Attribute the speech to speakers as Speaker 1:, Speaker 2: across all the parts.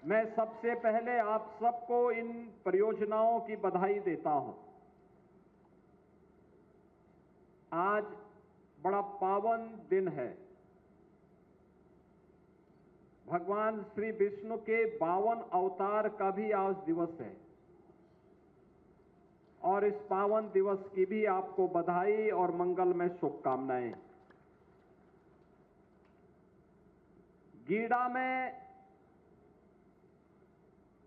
Speaker 1: मैं सबसे पहले आप सबको इन परियोजनाओं की बधाई देता हूं। आज बड़ा पावन दिन है। भगवान श्री विष्णु के 52 अवतार का भी आज दिवस है और इस पावन दिवस की भी आपको बधाई और मंगलमय शुभकामनाएं। गीडा में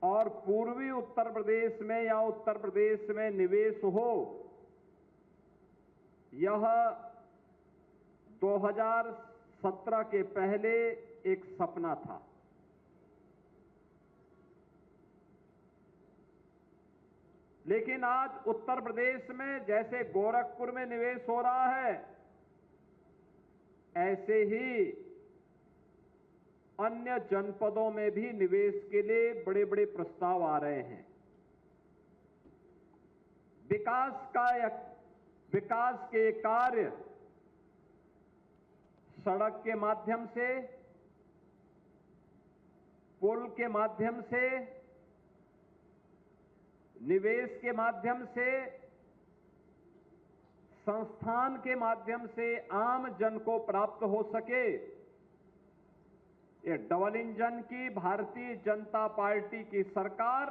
Speaker 1: और पूर्वी उत्तर प्रदेश में या उत्तर प्रदेश में निवेश हो, यह 2017 के पहले एक सपना था। लेकिन आज उत्तर प्रदेश में जैसे गोरखपुर में निवेश हो रहा है, ऐसे ही अन्य जनपदों में भी निवेश के लिए बड़े बड़े प्रस्ताव आ रहे हैं। विकास के कार्य सड़क के माध्यम से, पुल के माध्यम से, निवेश के माध्यम से, संस्थान के माध्यम से आम जन को प्राप्त हो सके, ये डबल इंजन की भारतीय जनता पार्टी की सरकार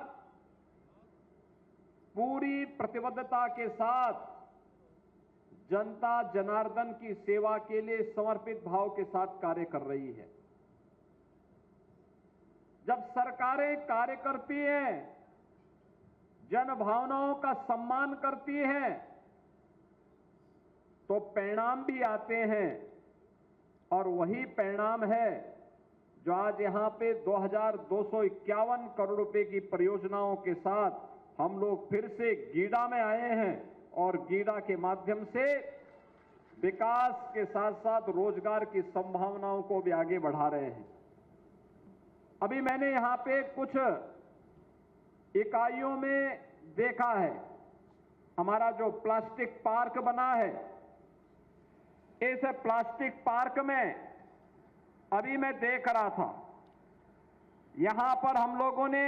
Speaker 1: पूरी प्रतिबद्धता के साथ जनता जनार्दन की सेवा के लिए समर्पित भाव के साथ कार्य कर रही है। जब सरकारें कार्य करती हैं, जन भावनाओं का सम्मान करती हैं, तो परिणाम भी आते हैं और वही परिणाम है जो आज यहां पे 2251 करोड़ रुपए की परियोजनाओं के साथ हम लोग फिर से गीडा में आए हैं और गीडा के माध्यम से विकास के साथ साथ रोजगार की संभावनाओं को भी आगे बढ़ा रहे हैं। अभी मैंने यहां पे कुछ इकाइयों में देखा है, हमारा जो प्लास्टिक पार्क बना है, इस प्लास्टिक पार्क में अभी मैं देख रहा था, यहां पर हम लोगों ने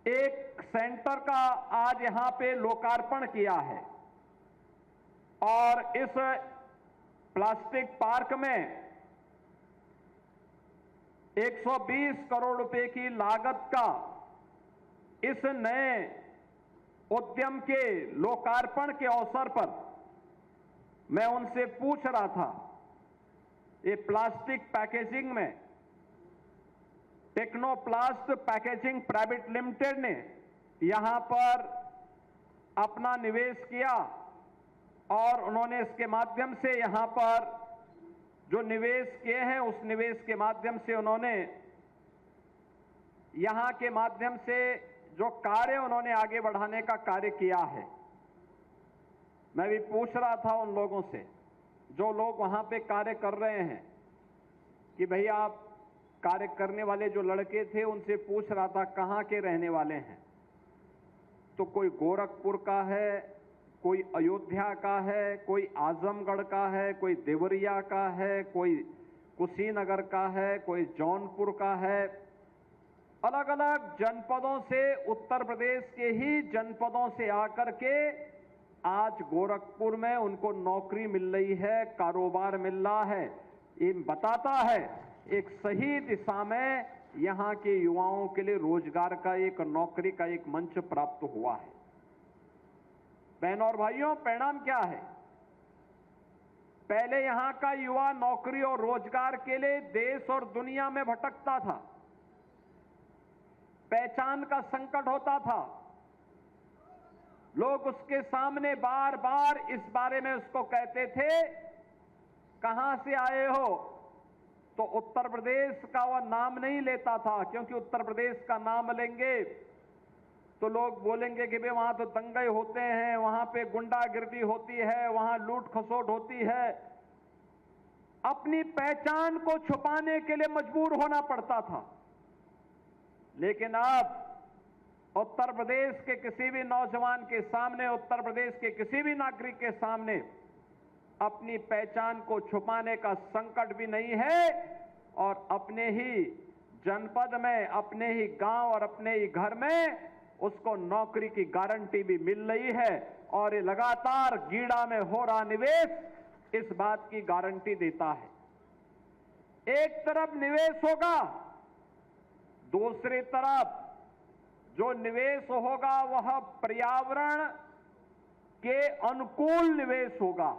Speaker 1: एक सेंटर का आज यहां पे लोकार्पण किया है और इस प्लास्टिक पार्क में 120 करोड़ रुपए की लागत का इस नए उद्यम के लोकार्पण के अवसर पर मैं उनसे पूछ रहा था, ये प्लास्टिक पैकेजिंग में टेक्नोप्लास्ट पैकेजिंग प्राइवेट लिमिटेड ने यहां पर अपना निवेश किया और उन्होंने इसके माध्यम से यहां पर जो निवेश किए हैं, उस निवेश के माध्यम से उन्होंने यहां के माध्यम से जो कार्य उन्होंने आगे बढ़ाने का कार्य किया है। मैं भी पूछ रहा था उन लोगों से, जो लोग वहां पे कार्य कर रहे हैं, कि भैया आप कार्य करने वाले जो लड़के थे उनसे पूछ रहा था कहां के रहने वाले हैं, तो कोई गोरखपुर का है, कोई अयोध्या का है, कोई आजमगढ़ का है, कोई देवरिया का है, कोई कुशीनगर का है, कोई जौनपुर का है। अलग अलग जनपदों से, उत्तर प्रदेश के ही जनपदों से आकर के आज गोरखपुर में उनको नौकरी मिल रही है, कारोबार मिल रहा है। ये बताता है एक सही दिशा में यहां के युवाओं के लिए रोजगार का, एक नौकरी का एक मंच प्राप्त हुआ है। बहनों और भाइयों, परिणाम क्या है? पहले यहां का युवा नौकरी और रोजगार के लिए देश और दुनिया में भटकता था, पहचान का संकट होता था, लोग उसके सामने बार बार इस बारे में उसको कहते थे कहां से आए हो, तो उत्तर प्रदेश का वह नाम नहीं लेता था, क्योंकि उत्तर प्रदेश का नाम लेंगे तो लोग बोलेंगे कि भाई वहां तो दंगे होते हैं, वहां पे गुंडागिर्दी होती है, वहां लूट खसोट होती है। अपनी पहचान को छुपाने के लिए मजबूर होना पड़ता था। लेकिन अब उत्तर प्रदेश के किसी भी नौजवान के सामने, उत्तर प्रदेश के किसी भी नागरिक के सामने अपनी पहचान को छुपाने का संकट भी नहीं है और अपने ही जनपद में, अपने ही गांव और अपने ही घर में उसको नौकरी की गारंटी भी मिल रही है। और ये लगातार गीडा में हो रहा निवेश इस बात की गारंटी देता है। एक तरफ निवेश होगा, दूसरी तरफ जो निवेश होगा वह पर्यावरण के अनुकूल निवेश होगा।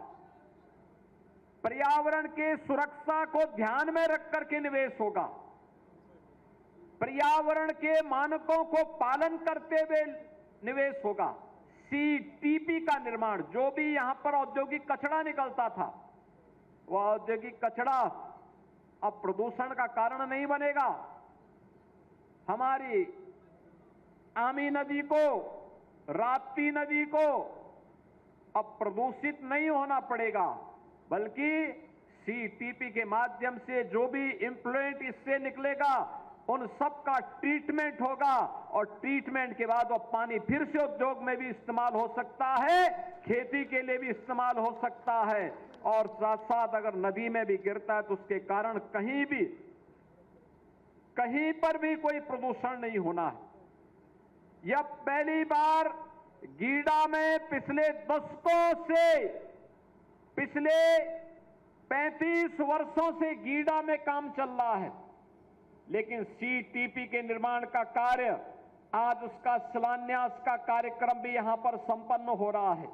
Speaker 1: पर्यावरण की सुरक्षा को ध्यान में रख करके निवेश होगा। पर्यावरण के मानकों को पालन करते हुए निवेश होगा। सीटीपी का निर्माण, जो भी यहां पर औद्योगिक कचरा निकलता था, वह औद्योगिक कचरा अब प्रदूषण का कारण नहीं बनेगा। हमारी आमी नदी को, राप्ती नदी को अब प्रदूषित नहीं होना पड़ेगा, बल्कि सीटीपी के माध्यम से जो भी इम्प्लुएंट इससे निकलेगा उन सब का ट्रीटमेंट होगा। और ट्रीटमेंट के बाद वो पानी फिर से उद्योग में भी इस्तेमाल हो सकता है, खेती के लिए भी इस्तेमाल हो सकता है। और साथ साथ अगर नदी में भी गिरता है तो उसके कारण कहीं पर भी कोई प्रदूषण नहीं होना है। यह पहली बार गीडा में पिछले दशकों से, पिछले 35 वर्षों से गीडा में काम चल रहा है, लेकिन सीटीपी के निर्माण का कार्य, आज उसका शिलान्यास का कार्यक्रम भी यहां पर संपन्न हो रहा है।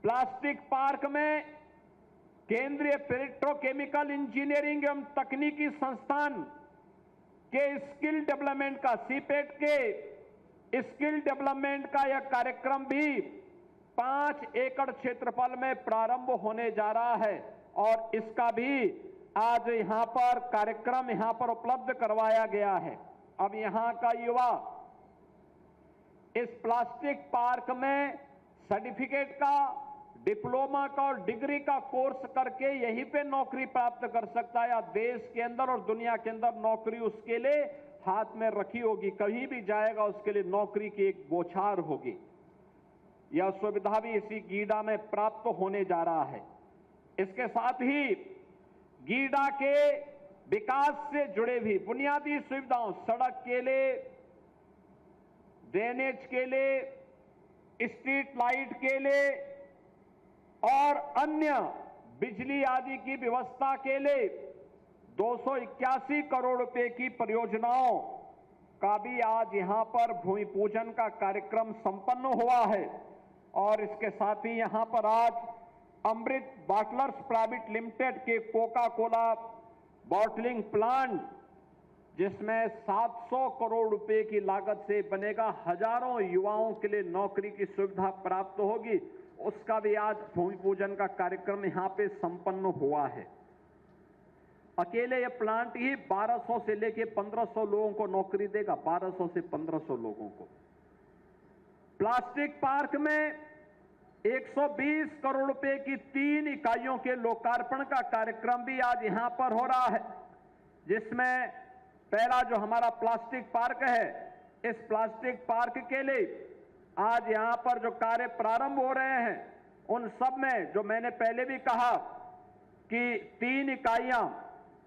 Speaker 1: प्लास्टिक पार्क में केंद्रीय पेट्रोकेमिकल इंजीनियरिंग एवं तकनीकी संस्थान के स्किल डेवलपमेंट का, सीपेट के स्किल डेवलपमेंट का यह कार्यक्रम भी 5 एकड़ क्षेत्रफल में प्रारंभ होने जा रहा है। और इसका भी आज यहां पर कार्यक्रम यहां पर उपलब्ध करवाया गया है। अब यहां का युवा इस प्लास्टिक पार्क में सर्टिफिकेट का, डिप्लोमा का और डिग्री का कोर्स करके यहीं पे नौकरी प्राप्त कर सकता है, या देश के अंदर और दुनिया के अंदर नौकरी उसके लिए हाथ में रखी होगी। कहीं भी जाएगा उसके लिए नौकरी की एक बौछार होगी। यह सुविधा भी इसी गीडा में प्राप्त होने जा रहा है। इसके साथ ही गीडा के विकास से जुड़े भी बुनियादी सुविधाओं, सड़क के लिए, ड्रेनेज के लिए, स्ट्रीट लाइट के लिए और अन्य बिजली आदि की व्यवस्था के लिए 281 करोड़ रुपए की परियोजनाओं का भी आज यहां पर भूमि पूजन का कार्यक्रम संपन्न हुआ है। और इसके साथ ही यहां पर आज अमृत बॉटलर्स प्राइवेट लिमिटेड के कोका कोला बॉटलिंग प्लांट, जिसमें 700 करोड़ रुपए की लागत से बनेगा, हजारों युवाओं के लिए नौकरी की सुविधा प्राप्त होगी, उसका भी आज भूमि पूजन का कार्यक्रम यहां पे संपन्न हुआ है। अकेले ये प्लांट ही 1200 से लेके 1500 लोगों को नौकरी देगा, 1200 से 1500 लोगों को। प्लास्टिक पार्क में 120 करोड़ रुपए की 3 इकाइयों के लोकार्पण का कार्यक्रम भी आज यहां पर हो रहा है, जिसमें पहला जो हमारा प्लास्टिक पार्क है, इस प्लास्टिक पार्क के लिए आज यहां पर जो कार्य प्रारंभ हो रहे हैं, उन सब में जो मैंने पहले भी कहा कि 3 इकाइयां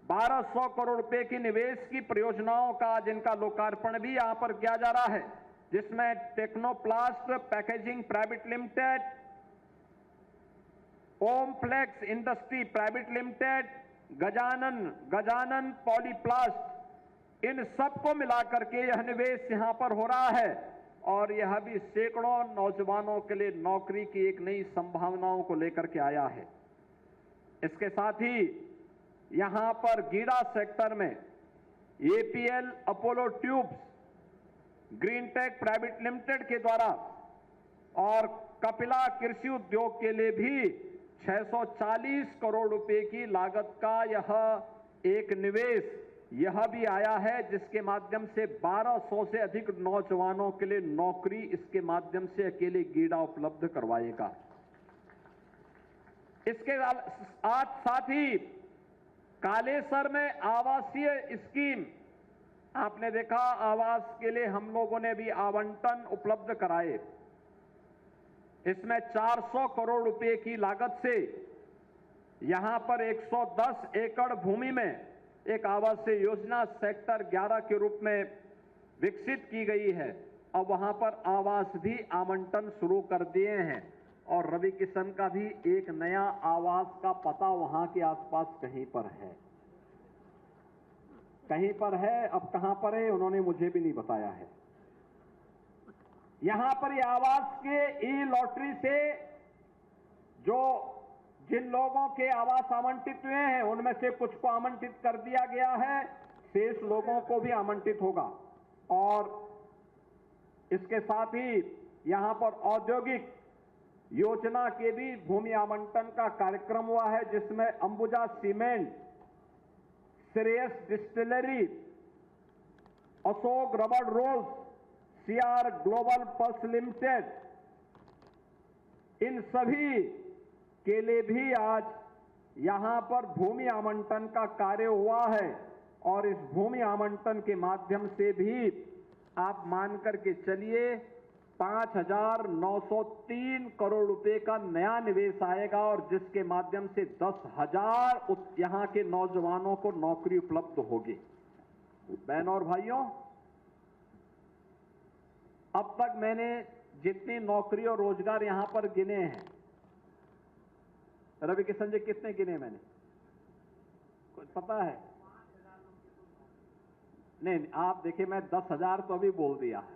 Speaker 1: 1200 करोड़ रुपए की निवेश की परियोजनाओं का आज इनका लोकार्पण भी यहां पर किया जा रहा है, जिसमें Technoplast packaging private limited, Omflex industry private limited, Gajanan Polyplast, इन सबको मिलाकर के यह निवेश यहां पर हो रहा है। और यह भी सैकड़ों नौजवानों के लिए नौकरी की एक नई संभावनाओं को लेकर के आया है। इसके साथ ही यहां पर गीडा सेक्टर में APL Apollo tubes, Greentech private limited के द्वारा और कपिला कृषि उद्योग के लिए भी 640 करोड़ रुपए की लागत का यह एक निवेश यह भी आया है, जिसके माध्यम से 1200 से अधिक नौजवानों के लिए नौकरी इसके माध्यम से अकेले गीडा उपलब्ध करवाएगा। इसके साथ ही कालेसर में आवासीय स्कीम, आपने देखा आवास के लिए हम लोगों ने भी आवंटन उपलब्ध कराए। इसमें 400 करोड़ रुपए की लागत से यहां पर 110 एकड़ भूमि में एक आवासीय योजना सेक्टर 11 के रूप में विकसित की गई है। अब वहां पर आवास भी आवंटन शुरू कर दिए हैं और रवि किशन का भी एक नया आवास का पता वहां के आसपास कहीं पर है, कहीं पर है। अब कहां पर है उन्होंने मुझे भी नहीं बताया है। यहां पर ये आवास के ई लॉटरी से जो जिन लोगों के आवास आवंटित हुए हैं उनमें से कुछ को आवंटित कर दिया गया है, शेष लोगों को भी आवंटित होगा। और इसके साथ ही यहां पर औद्योगिक योजना के भी भूमि आवंटन का कार्यक्रम हुआ है, जिसमें Ambuja Cement, Shreyas Distillery, Ashok Rubber Rolls, CR Global Pulse Limited, इन सभी के लिए भी आज यहां पर भूमि आवंटन का कार्य हुआ है। और इस भूमि आवंटन के माध्यम से भी आप मान करके चलिए 5,903 करोड़ रुपए का नया निवेश आएगा और जिसके माध्यम से 10,000 यहां के नौजवानों को नौकरी उपलब्ध होगी। बहनों और भाइयों, अब तक मैंने जितनी नौकरी और रोजगार यहां पर गिने हैं, रवि किशन जी कितने गिने मैंने, कुछ पता है? नहीं, आप देखिए, मैं 10,000 तो अभी बोल दिया है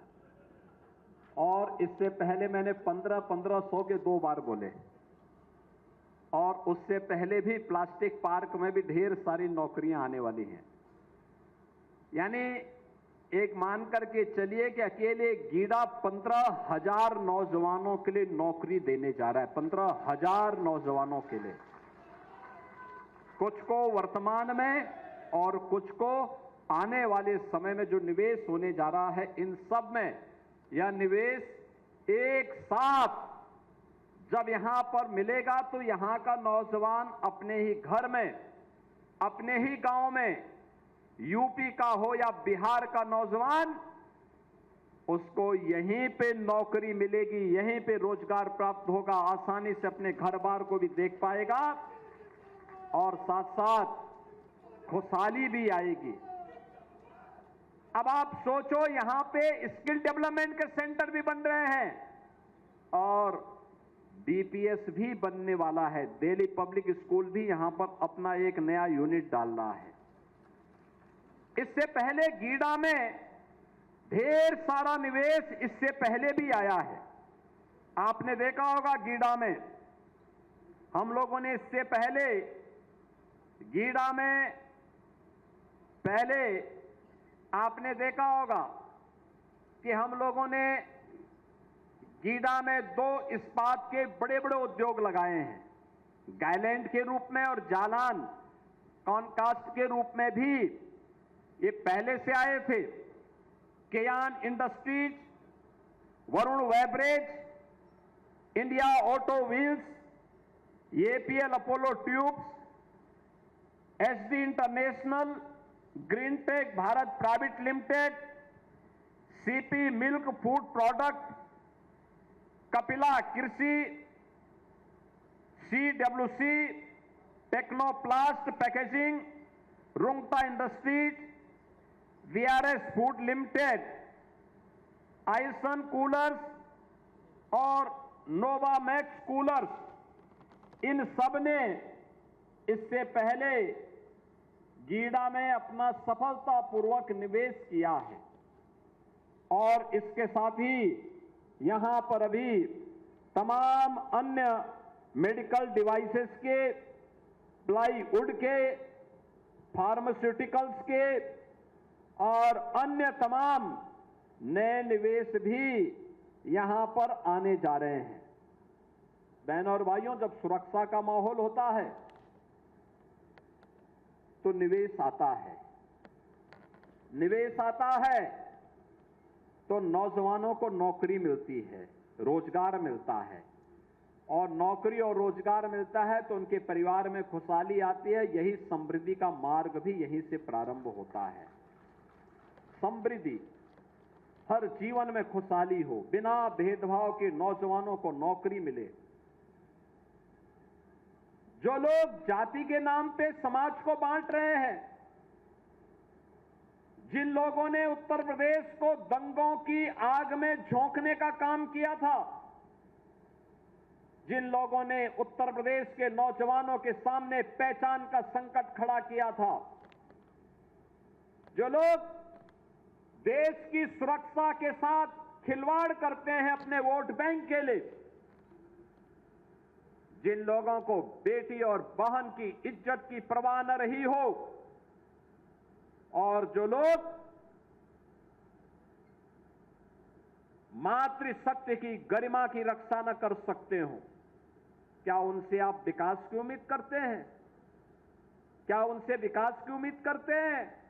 Speaker 1: और इससे पहले मैंने 1500 के 2 बार बोले और उससे पहले भी प्लास्टिक पार्क में भी ढेर सारी नौकरियां आने वाली हैं। यानी एक मान करके चलिए कि अकेले गीडा 15,000 नौजवानों के लिए नौकरी देने जा रहा है, 15,000 नौजवानों के लिए, कुछ को वर्तमान में और कुछ को आने वाले समय में जो निवेश होने जा रहा है। इन सब में यह निवेश एक साथ जब यहां पर मिलेगा तो यहां का नौजवान अपने ही घर में, अपने ही गांव में, यूपी का हो या बिहार का नौजवान, उसको यहीं पे नौकरी मिलेगी, यहीं पे रोजगार प्राप्त होगा, आसानी से अपने घर बार को भी देख पाएगा और साथ साथ खुशहाली भी आएगी। अब आप सोचो, यहां पे स्किल डेवलपमेंट के सेंटर भी बन रहे हैं और डीपीएस भी बनने वाला है। दिल्ली पब्लिक स्कूल भी यहां पर अपना एक नया यूनिट डाल रहा है। इससे पहले गीडा में ढेर सारा निवेश इससे पहले भी आया है। आपने देखा होगा गीडा में हम लोगों ने इससे पहले गीडा में पहले आपने देखा होगा कि हम लोगों ने गीडा में 2 इस्पात के बड़े बड़े उद्योग लगाए हैं, गायलैंड के रूप में और जालान कॉनकास्ट के रूप में भी ये पहले से आए थे। Kayan Industries, Varun Beverages, India Auto Wheels, APL Apollo Tubes, SD International, Green Tech Bharat Private Limited, CP Milk Food Product, Kapila Krishi, CWC, Technoplast Packaging, Rungta Industries, VRS Food Limited, आइसन कूलर्स और नोवामैक्स कूलर्स, इन सब ने इससे पहले गीडा में अपना सफलतापूर्वक निवेश किया है। और इसके साथ ही यहां पर अभी तमाम अन्य मेडिकल डिवाइसेस के, प्लाईवुड के, फार्मास्यूटिकल्स के और अन्य तमाम नए निवेश भी यहां पर आने जा रहे हैं। बहनों और भाइयों, जब सुरक्षा का माहौल होता है तो निवेश आता है, निवेश आता है तो नौजवानों को नौकरी मिलती है, रोजगार मिलता है और नौकरी और रोजगार मिलता है तो उनके परिवार में खुशहाली आती है। यही समृद्धि का मार्ग भी यहीं से प्रारंभ होता है। समृद्धि, हर जीवन में खुशहाली हो, बिना भेदभाव के नौजवानों को नौकरी मिले। जो लोग जाति के नाम पे समाज को बांट रहे हैं, जिन लोगों ने उत्तर प्रदेश को दंगों की आग में झोंकने का काम किया था, जिन लोगों ने उत्तर प्रदेश के नौजवानों के सामने पहचान का संकट खड़ा किया था, जो लोग देश की सुरक्षा के साथ खिलवाड़ करते हैं अपने वोट बैंक के लिए, जिन लोगों को बेटी और बहन की इज्जत की परवाह न रही हो, और जो लोग मातृशक्ति की गरिमा की रक्षा न कर सकते हो, क्या उनसे आप विकास की उम्मीद करते हैं? क्या उनसे विकास की उम्मीद करते हैं?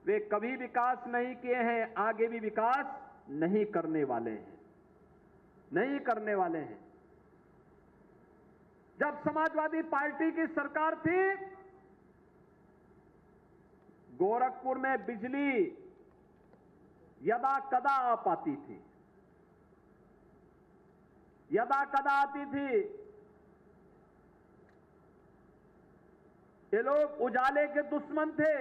Speaker 1: वे कभी विकास नहीं किए हैं, आगे भी विकास नहीं करने वाले हैं, नहीं करने वाले हैं। जब समाजवादी पार्टी की सरकार थी, गोरखपुर में बिजली यदा कदा आ पाती थी, यदा कदा आती थी। ये लोग उजाले के दुश्मन थे।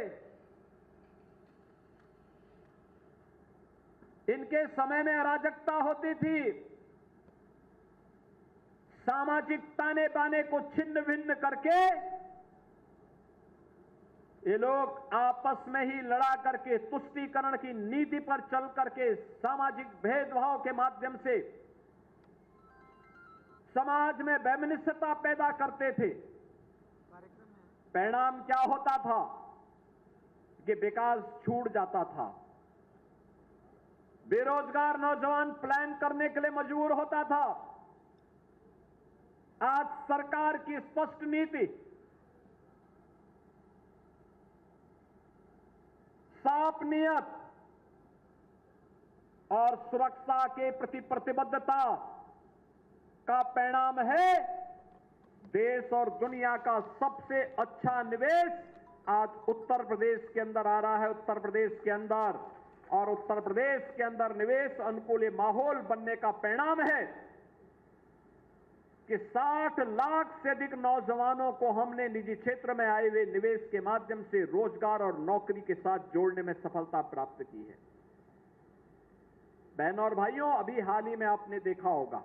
Speaker 1: इनके समय में अराजकता होती थी, सामाजिक ताने बाने को छिन्न भिन्न करके ये लोग आपस में ही लड़ा करके तुष्टीकरण की नीति पर चल करके सामाजिक भेदभाव के माध्यम से समाज में वैमनस्यता पैदा करते थे। परिणाम क्या होता था कि विकास छूट जाता था, बेरोजगार नौजवान प्लान करने के लिए मजबूर होता था। आज सरकार की स्पष्ट नीति, साफ नियत और सुरक्षा के प्रति प्रतिबद्धता का परिणाम है देश और दुनिया का सबसे अच्छा निवेश आज उत्तर प्रदेश के अंदर आ रहा है। उत्तर प्रदेश के अंदर और उत्तर प्रदेश के अंदर निवेश अनुकूल माहौल बनने का परिणाम है कि 60 लाख से अधिक नौजवानों को हमने निजी क्षेत्र में आए हुए निवेश के माध्यम से रोजगार और नौकरी के साथ जोड़ने में सफलता प्राप्त की है। बहनों और भाइयों, अभी हाल ही में आपने देखा होगा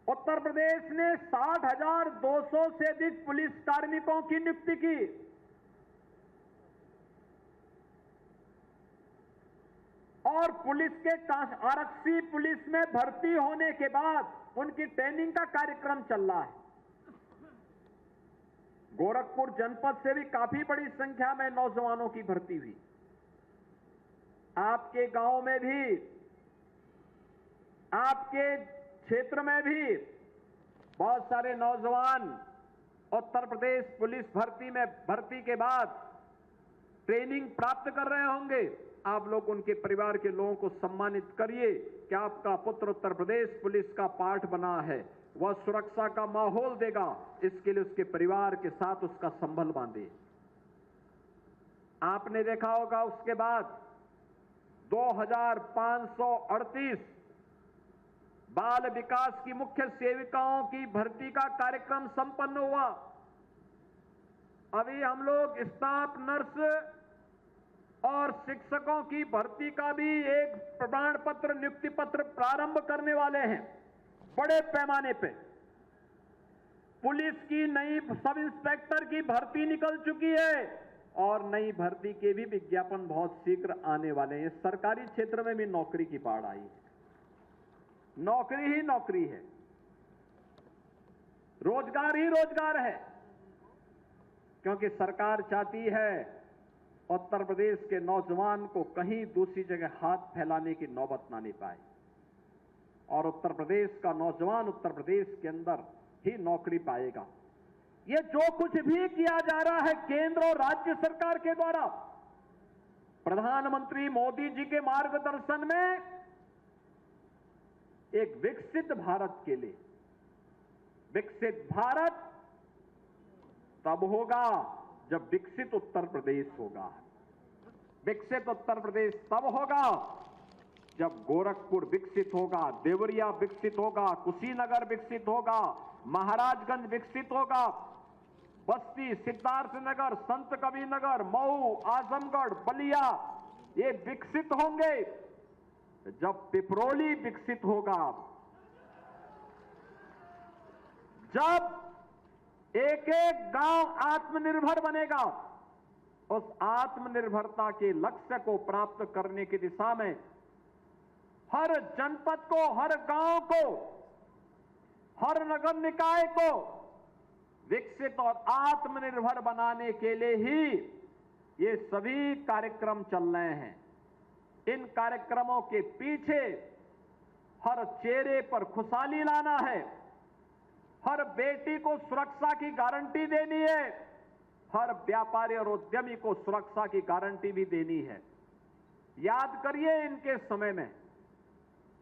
Speaker 1: उत्तर प्रदेश ने 60,200 से अधिक पुलिस कार्मिकों की नियुक्ति की। और पुलिस के आरक्षी पुलिस में भर्ती होने के बाद उनकी ट्रेनिंग का कार्यक्रम चल रहा है। गोरखपुर जनपद से भी काफी बड़ी संख्या में नौजवानों की भर्ती हुई। आपके गांव में भी, आपके क्षेत्र में भी बहुत सारे नौजवान उत्तर प्रदेश पुलिस भर्ती के बाद ट्रेनिंग प्राप्त कर रहे होंगे। आप लोग उनके परिवार के लोगों को सम्मानित करिए कि आपका पुत्र उत्तर प्रदेश पुलिस का पार्ट बना है, वह सुरक्षा का माहौल देगा, इसके लिए उसके परिवार के साथ उसका संबल बांधे। आपने देखा होगा उसके बाद 2538 बाल विकास की मुख्य सेविकाओं की भर्ती का कार्यक्रम संपन्न हुआ। अभी हम लोग स्टाफ नर्स और शिक्षकों की भर्ती का भी एक प्रमाण पत्र, नियुक्ति पत्र प्रारंभ करने वाले हैं बड़े पैमाने पे। पुलिस की नई सब इंस्पेक्टर की भर्ती निकल चुकी है और नई भर्ती के भी विज्ञापन बहुत शीघ्र आने वाले हैं। सरकारी क्षेत्र में भी नौकरी की बाढ़ आई है, नौकरी ही नौकरी है, रोजगार ही रोजगार है, क्योंकि सरकार चाहती है उत्तर प्रदेश के नौजवान को कहीं दूसरी जगह हाथ फैलाने की नौबत ना पाए और उत्तर प्रदेश का नौजवान उत्तर प्रदेश के अंदर ही नौकरी पाएगा। ये जो कुछ भी किया जा रहा है केंद्र और राज्य सरकार के द्वारा, प्रधानमंत्री मोदी जी के मार्गदर्शन में एक विकसित भारत के लिए, विकसित भारत तब होगा जब विकसित उत्तर प्रदेश होगा। विकसित उत्तर प्रदेश तब होगा जब गोरखपुर विकसित होगा, देवरिया विकसित होगा, कुशीनगर विकसित होगा, महाराजगंज विकसित होगा, बस्ती, सिद्धार्थनगर, संत कबीरनगर, मऊ, आजमगढ़, बलिया ये विकसित होंगे जब पिपरोली विकसित होगा, जब एक एक गांव आत्मनिर्भर बनेगा। उस आत्मनिर्भरता के लक्ष्य को प्राप्त करने की दिशा में हर जनपद को, हर गांव को, हर नगर निकाय को विकसित और आत्मनिर्भर बनाने के लिए ही ये सभी कार्यक्रम चल रहे हैं। इन कार्यक्रमों के पीछे हर चेहरे पर खुशहाली लाना है, हर बेटी को सुरक्षा की गारंटी देनी है, हर व्यापारी और उद्यमी को सुरक्षा की गारंटी भी देनी है। याद करिए, इनके समय में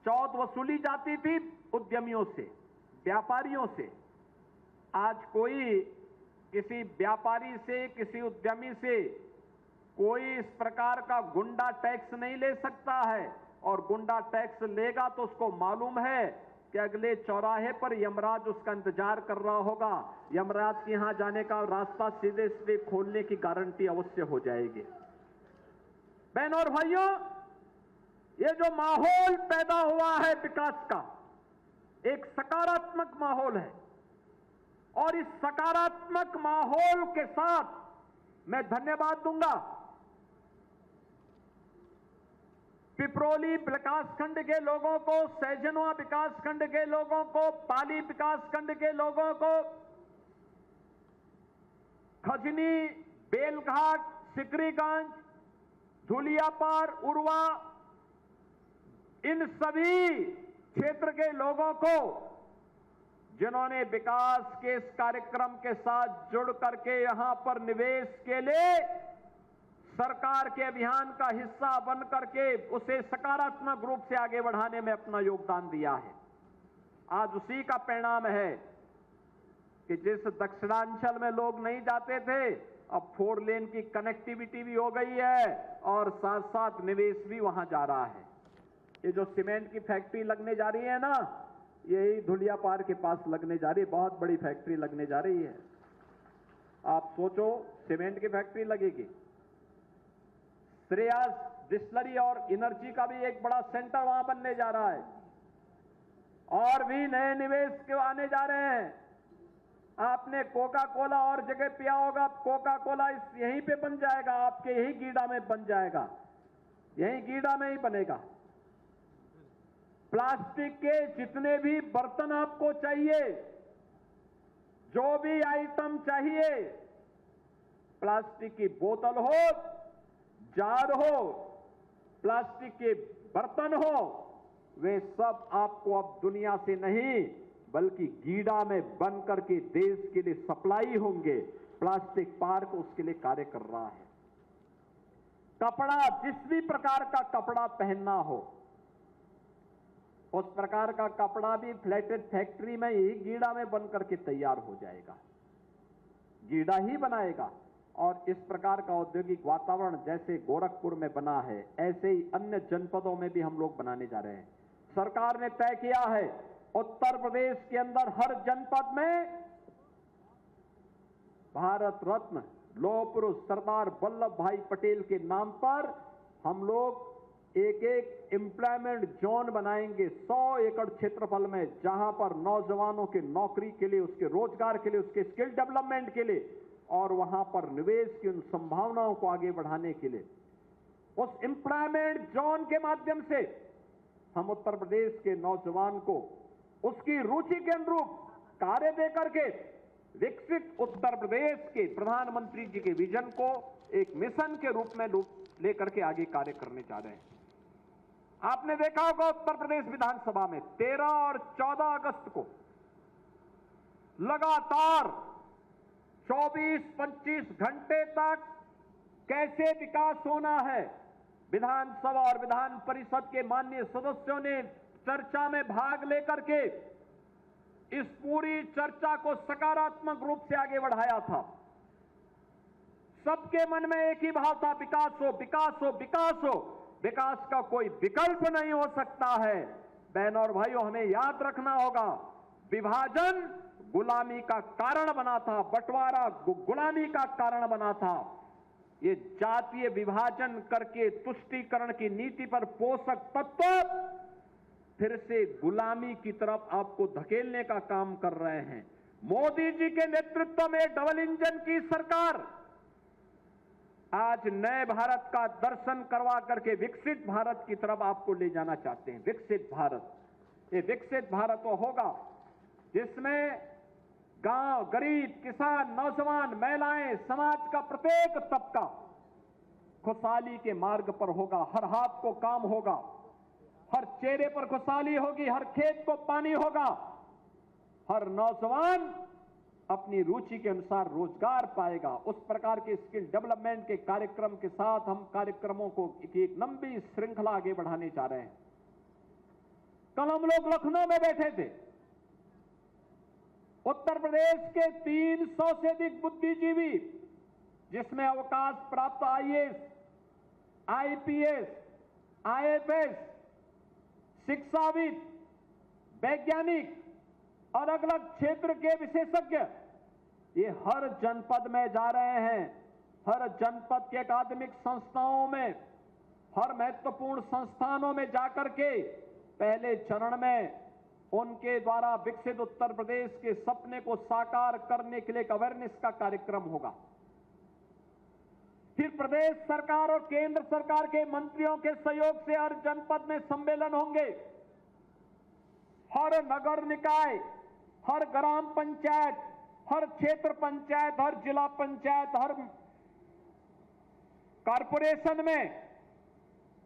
Speaker 1: चौथ वसूली जाती थी उद्यमियों से, व्यापारियों से। आज कोई किसी व्यापारी से, किसी उद्यमी से कोई इस प्रकार का गुंडा टैक्स नहीं ले सकता है, और गुंडा टैक्स लेगा तो उसको मालूम है कि अगले चौराहे पर यमराज उसका इंतजार कर रहा होगा। यमराज के यहां जाने का रास्ता सीधे सीधे खोलने की गारंटी अवश्य हो जाएगी। बहनों और भाइयों, ये जो माहौल पैदा हुआ है विकास का, एक सकारात्मक माहौल है, और इस सकारात्मक माहौल के साथ मैं धन्यवाद दूंगा पिपरोली विकासखंड के लोगों को, सैजनवा विकासखंड के लोगों को, पाली विकासखंड के लोगों को, खजनी, बेलघाट, सिकरीगंज, धुलियापार, उरवा, इन सभी क्षेत्र के लोगों को जिन्होंने विकास के इस कार्यक्रम के साथ जुड़ करके यहां पर निवेश के लिए सरकार के अभियान का हिस्सा बन करके उसे सकारात्मक रूप से आगे बढ़ाने में अपना योगदान दिया है। आज उसी का परिणाम है कि जिस दक्षिणांचल में लोग नहीं जाते थे, अब 4 लेन की कनेक्टिविटी भी हो गई है और साथ साथ निवेश भी वहां जा रहा है। ये जो सीमेंट की फैक्ट्री लगने जा रही है ना, यही धुलियापार के पास लगने जा रही है, बहुत बड़ी फैक्ट्री लगने जा रही है। आप सोचो, सीमेंट की फैक्ट्री लगेगी, श्रेयस डिस्टिलरी और एनर्जी का भी एक बड़ा सेंटर वहां बनने जा रहा है, और भी नए निवेश के आने जा रहे हैं। आपने कोका कोला और जगह पिया होगा, कोका कोला यहीं पे बन जाएगा, आपके यही गीडा में बन जाएगा, यही गीडा में ही बनेगा। प्लास्टिक के जितने भी बर्तन आपको चाहिए, जो भी आइटम चाहिए, प्लास्टिक की बोतल हो, जार हो, प्लास्टिक के बर्तन हो, वे सब आपको अब दुनिया से नहीं बल्कि गीडा में बन करके देश के लिए सप्लाई होंगे। प्लास्टिक पार्क उसके लिए कार्य कर रहा है। कपड़ा, जिस भी प्रकार का कपड़ा पहनना हो, उस प्रकार का कपड़ा भी फ्लैटेड फैक्ट्री में ही गीडा में बन करके तैयार हो जाएगा, गीडा ही बनाएगा। और इस प्रकार का औद्योगिक वातावरण जैसे गोरखपुर में बना है, ऐसे ही अन्य जनपदों में भी हम लोग बनाने जा रहे हैं। सरकार ने तय किया है उत्तर प्रदेश के अंदर हर जनपद में भारत रत्न लौह पुरुष सरदार वल्लभ भाई पटेल के नाम पर हम लोग एक एक एम्प्लॉयमेंट जोन बनाएंगे 100 एकड़ क्षेत्रफल में, जहां पर नौजवानों के नौकरी के लिए, उसके रोजगार के लिए, उसके स्किल डेवलपमेंट के लिए और वहां पर निवेश की उन संभावनाओं को आगे बढ़ाने के लिए उस एम्प्लॉयमेंट जोन के माध्यम से हम उत्तर प्रदेश के नौजवान को उसकी रुचि के अनुरूप कार्य दे करके विकसित उत्तर प्रदेश के प्रधानमंत्री जी के विजन को एक मिशन के रूप में लेकर के आगे कार्य करने जा रहे हैं। आपने देखा होगा उत्तर प्रदेश विधानसभा में 13 और 14 अगस्त को लगातार 24-25 घंटे तक कैसे विकास होना है, विधानसभा और विधान परिषद के माननीय सदस्यों ने चर्चा में भाग लेकर के इस पूरी चर्चा को सकारात्मक रूप से आगे बढ़ाया था। सबके मन में एक ही भाव था, विकास हो, विकास हो, विकास हो। विकास का कोई विकल्प नहीं हो सकता है। बहनों और भाइयों, हमें याद रखना होगा, विभाजन गुलामी का कारण बना था, बंटवारा गुलामी का कारण बना था। ये जातीय विभाजन करके तुष्टीकरण की नीति पर पोषक तत्व फिर से गुलामी की तरफ आपको धकेलने का काम कर रहे हैं। मोदी जी के नेतृत्व में डबल इंजन की सरकार आज नए भारत का दर्शन करवा करके विकसित भारत की तरफ आपको ले जाना चाहते हैं। विकसित भारत, ये विकसित भारत वो होगा जिसमें गांव, गरीब, किसान, नौजवान, महिलाएं, समाज का प्रत्येक तबका खुशहाली के मार्ग पर होगा। हर हाथ को काम होगा, हर चेहरे पर खुशहाली होगी, हर खेत को पानी होगा, हर नौजवान अपनी रुचि के अनुसार रोजगार पाएगा। उस प्रकार के स्किल डेवलपमेंट के कार्यक्रम के साथ हम कार्यक्रमों को एक लंबी श्रृंखला आगे बढ़ाने जा रहे हैं। कल हम लोग लखनऊ में बैठे थे। उत्तर प्रदेश के 300 से अधिक बुद्धिजीवी, जिसमें अवकाश प्राप्त आईएएस, आईपीएस, आईएफएस, शिक्षाविद, वैज्ञानिक और अलग अलग क्षेत्र के विशेषज्ञ, ये हर जनपद में जा रहे हैं। हर जनपद के अकादमिक संस्थाओं में, हर महत्वपूर्ण संस्थानों में जाकर के पहले चरण में उनके द्वारा विकसित उत्तर प्रदेश के सपने को साकार करने के लिए एक अवेयरनेस का कार्यक्रम होगा। फिर प्रदेश सरकार और केंद्र सरकार के मंत्रियों के सहयोग से हर जनपद में सम्मेलन होंगे। हर नगर निकाय, हर ग्राम पंचायत, हर क्षेत्र पंचायत, हर जिला पंचायत, हर कारपोरेशन में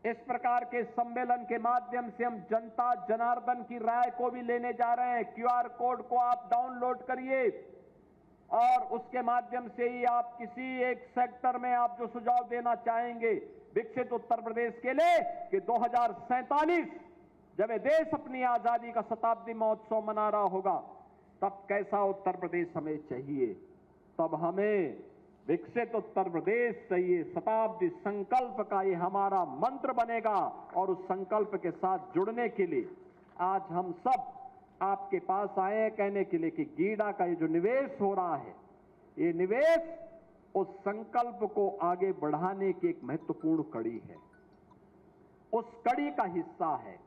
Speaker 1: इस प्रकार के सम्मेलन के माध्यम से हम जनता जनार्दन की राय को भी लेने जा रहे हैं। क्यूआर कोड को आप डाउनलोड करिए और उसके माध्यम से ही आप किसी एक सेक्टर में आप जो सुझाव देना चाहेंगे विकसित उत्तर प्रदेश के लिए कि 2047 जब ये देश अपनी आजादी का शताब्दी महोत्सव मना रहा होगा, तब कैसा उत्तर प्रदेश हमें चाहिए। तब हमें विकसित उत्तर प्रदेश चाहिए। शताब्दी संकल्प का ये हमारा मंत्र बनेगा और उस संकल्प के साथ जुड़ने के लिए आज हम सब आपके पास आए हैं कहने के लिए कि गीडा का ये जो निवेश हो रहा है, ये निवेश उस संकल्प को आगे बढ़ाने की एक महत्वपूर्ण कड़ी है, उस कड़ी का हिस्सा है।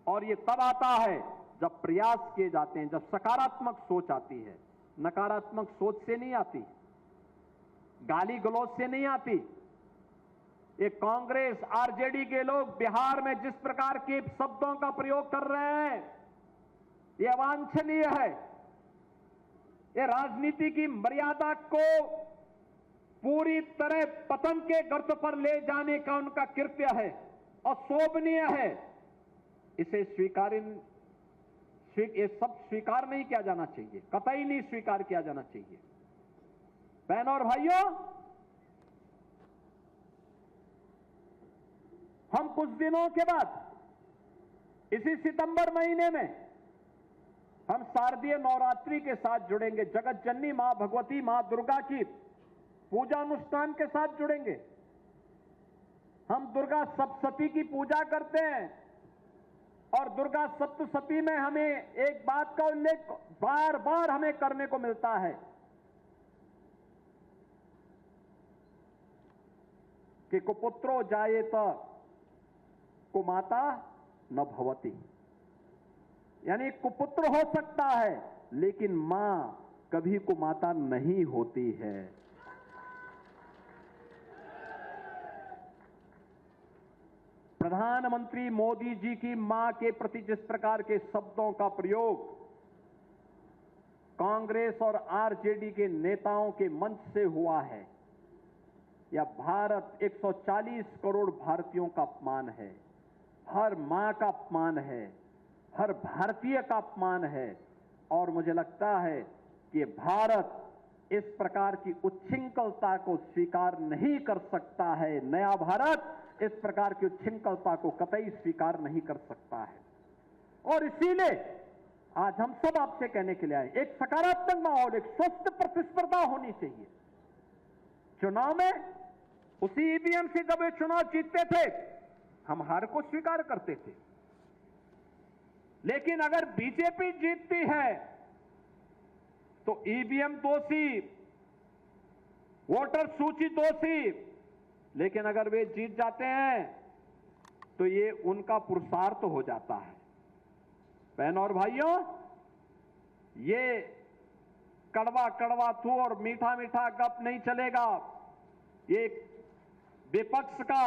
Speaker 1: और ये तब आता है जब प्रयास किए जाते हैं, जब सकारात्मक सोच आती है, नकारात्मक सोच से नहीं आती, गाली गलौज से नहीं आती। ये कांग्रेस आरजेडी के लोग बिहार में जिस प्रकार के शब्दों का प्रयोग कर रहे हैं, ये अवांछनीय है। ये राजनीति की मर्यादा को पूरी तरह पतन के गर्त पर ले जाने का उनका कृत्य है और शोभनीय है। इसे ये सब स्वीकार नहीं किया जाना चाहिए, कतई नहीं स्वीकार किया जाना चाहिए। बहनों और भाइयों, हम कुछ दिनों के बाद इसी सितंबर महीने में हम शारदीय नवरात्रि के साथ जुड़ेंगे। जगत जननी मां भगवती मां दुर्गा की पूजा अनुष्ठान के साथ जुड़ेंगे। हम दुर्गा सप्तशती की पूजा करते हैं और दुर्गा सप्तशती में हमें एक बात का उल्लेख बार बार हमें करने को मिलता है कि कुपुत्रो जायेत कुमाता न भवति, यानी कुपुत्र हो सकता है लेकिन मां कभी कुमाता नहीं होती है। प्रधानमंत्री मोदी जी की मां के प्रति जिस प्रकार के शब्दों का प्रयोग कांग्रेस और आरजेडी के नेताओं के मंच से हुआ है, यह भारत 140 करोड़ भारतीयों का अपमान है, हर मां का अपमान है, हर भारतीय का अपमान है। और मुझे लगता है कि भारत इस प्रकार की उच्छृंखलता को स्वीकार नहीं कर सकता है। नया भारत इस प्रकार की उच्छृंखलता को कतई स्वीकार नहीं कर सकता है। और इसीलिए आज हम सब आपसे कहने के लिए आए, एक सकारात्मक माहौल, एक स्वस्थ प्रतिस्पर्धा होनी चाहिए। चुनाव में उसी ईवीएम से जब वे चुनाव जीतते थे हम हार को स्वीकार करते थे, लेकिन अगर बीजेपी जीतती है तो ईवीएम दोषी, वोटर सूची दोषी, लेकिन अगर वे जीत जाते हैं तो ये उनका पुरुषार्थ हो जाता है। बहनों और भाइयों, ये कड़वा कड़वा थू और मीठा मीठा गप नहीं चलेगा। ये विपक्ष का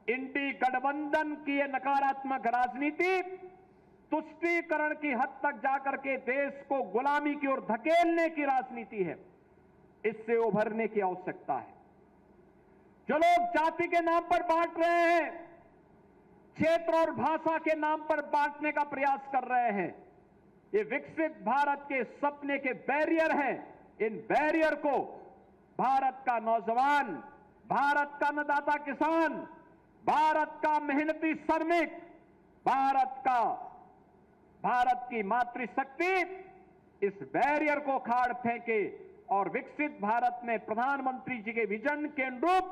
Speaker 1: इंडी गठबंधन की ये नकारात्मक राजनीति तुष्टीकरण की हद तक जाकर के देश को गुलामी की ओर धकेलने की राजनीति है। इससे उभरने की आवश्यकता है। जो लोग जाति के नाम पर बांट रहे हैं, क्षेत्र और भाषा के नाम पर बांटने का प्रयास कर रहे हैं, ये विकसित भारत के सपने के बैरियर हैं। इन बैरियर को भारत का नौजवान, भारत का अन्नदाता किसान, भारत का मेहनती श्रमिक, भारत की मातृशक्ति इस बैरियर को खाड़ फेंके और विकसित भारत में प्रधानमंत्री जी के विजन के अनुरूप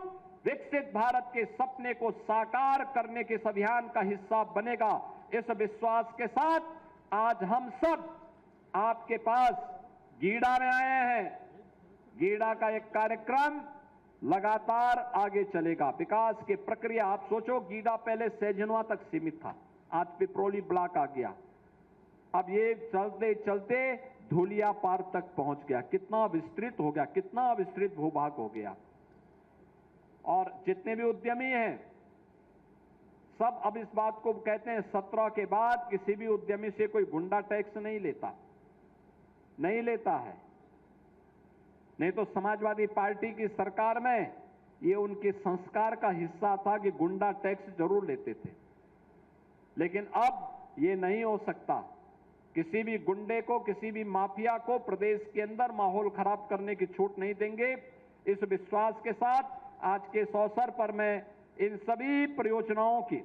Speaker 1: विकसित भारत के सपने को साकार करने के इस अभियान का हिस्सा बनेगा। इस विश्वास के साथ आज हम सब आपके पास गीडा में आए हैं। गीडा का एक कार्यक्रम लगातार आगे चलेगा। विकास की प्रक्रिया, आप सोचो, गीडा पहले सैजनवा तक सीमित था, आज पिपरोली ब्लॉक आ गया, अब ये चलते चलते धूलिया पार तक पहुंच गया। कितना विस्तृत हो गया, कितना विस्तृत भूभाग हो गया। और जितने भी उद्यमी हैं सब अब इस बात को कहते हैं 17 के बाद किसी भी उद्यमी से कोई गुंडा टैक्स नहीं लेता है। नहीं तो समाजवादी पार्टी की सरकार में ये उनके संस्कार का हिस्सा था कि गुंडा टैक्स जरूर लेते थे, लेकिन अब ये नहीं हो सकता। किसी भी गुंडे को, किसी भी माफिया को प्रदेश के अंदर माहौल खराब करने की छूट नहीं देंगे। इस विश्वास के साथ आज के इस अवसर पर मैं इन सभी परियोजनाओं की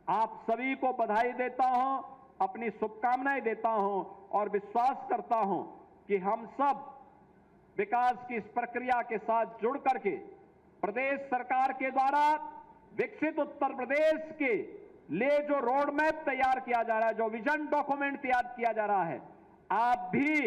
Speaker 1: आप सभी को बधाई देता हूं, अपनी शुभकामनाएं देता हूं और विश्वास करता हूं कि हम सब विकास की इस प्रक्रिया के साथ जुड़ करके प्रदेश सरकार के द्वारा विकसित उत्तर प्रदेश के लिए जो रोड मैप तैयार किया जा रहा है, जो विजन डॉक्यूमेंट तैयार किया जा रहा है, आप भी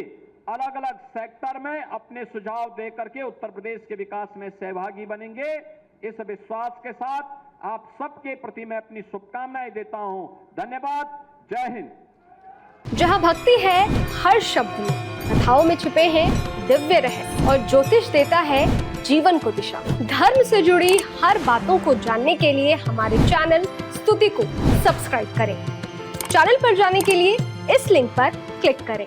Speaker 1: अलग अलग सेक्टर में अपने सुझाव दे करके उत्तर प्रदेश के विकास में सहभागी बनेंगे। इस विश्वास के साथ आप सबके प्रति मैं अपनी शुभकामनाएं देता हूं। धन्यवाद। जय हिंद।
Speaker 2: जहां भक्ति है हर शब्द में, कथाओं में छुपे हैं दिव्य रहस्य और ज्योतिष देता है जीवन को दिशा। धर्म से जुड़ी हर बातों को जानने के लिए हमारे चैनल स्तुति को सब्सक्राइब करें। चैनल पर जाने के लिए इस लिंक पर क्लिक करें।